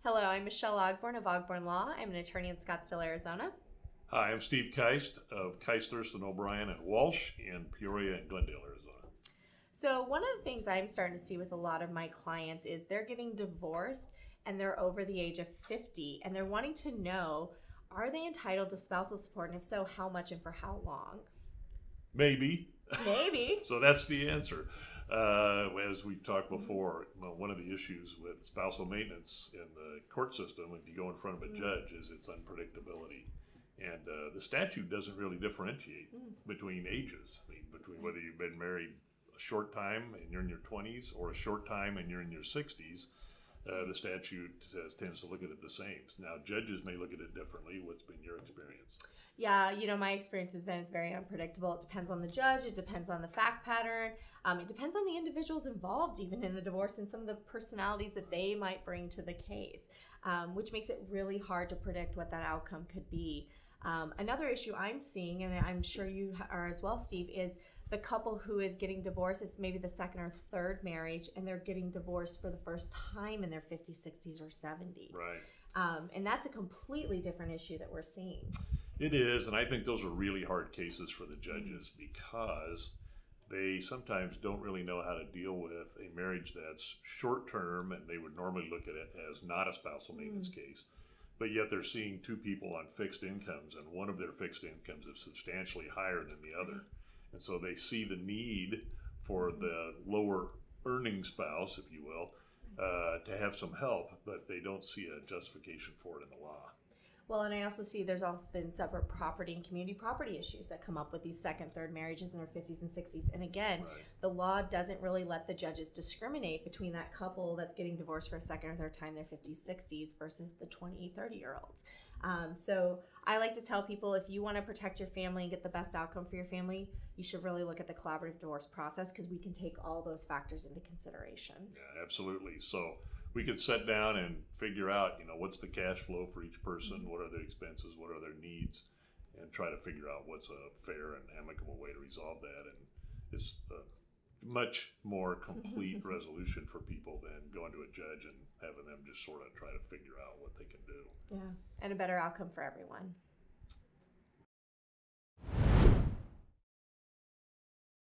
Hello, I'm Michelle Ogborn of Ogborn Law. I'm an attorney in Scottsdale, Arizona. Hi, I'm Steve Keist of Keist, Thurston, O'Brien, and Walsh in Peoria and Glendale, Arizona. So one of the things I'm starting to see with a lot of my clients is they're getting divorced and they're over the age of 50 and they're wanting to know, are they entitled to spousal support, and if so, how much and for how long? Maybe. Maybe. So that's the answer. As we've talked before, one of the issues with spousal maintenance in the court system, if you go in front of a judge, is its unpredictability. And the statute doesn't really differentiate between ages. I mean, between whether you've been married a short time and you're in your 20s or a short time and you're in your 60s. The statute tends to look at it the same. Now, judges may look at it differently. What's been your experience? Yeah, my experience has been it's very unpredictable. It depends on the judge. It depends on the fact pattern. It depends on the individuals involved, even in the divorce, and some of the personalities that they might bring to the case, which makes it really hard to predict what that outcome could be. Another issue I'm seeing, and I'm sure you are as well, Steve, is the couple who is getting divorced. It's maybe the second or third marriage, and they're getting divorced for the first time in their 50s, 60s, or 70s. Right. And that's a completely different issue that we're seeing. It is, and I think those are really hard cases for the judges because they sometimes don't really know how to deal with a marriage that's short term, and they would normally look at it as not a spousal maintenance case. But yet they're seeing two people on fixed incomes, and one of their fixed incomes is substantially higher than the other. And so they see the need for the lower earning spouse, if you will, to have some help, but they don't see a justification for it in the law. Well, and I also see there's often separate property and community property issues that come up with these second, third marriages in their 50s and 60s. And again, the law doesn't really let the judges discriminate between that couple that's getting divorced for a second or third time in their 50s, 60s versus the 20, 30-year-olds. So I like to tell people, if you want to protect your family and get the best outcome for your family, you should really look at the collaborative divorce process, because we can take all those factors into consideration. Yeah, absolutely. So we could sit down and figure out, what's the cash flow for each person, what are their expenses, what are their needs, and try to figure out what's a fair and amicable way to resolve that. And it's a much more complete resolution for people than going to a judge and having them just sort of try to figure out what they can do. Yeah, and a better outcome for everyone.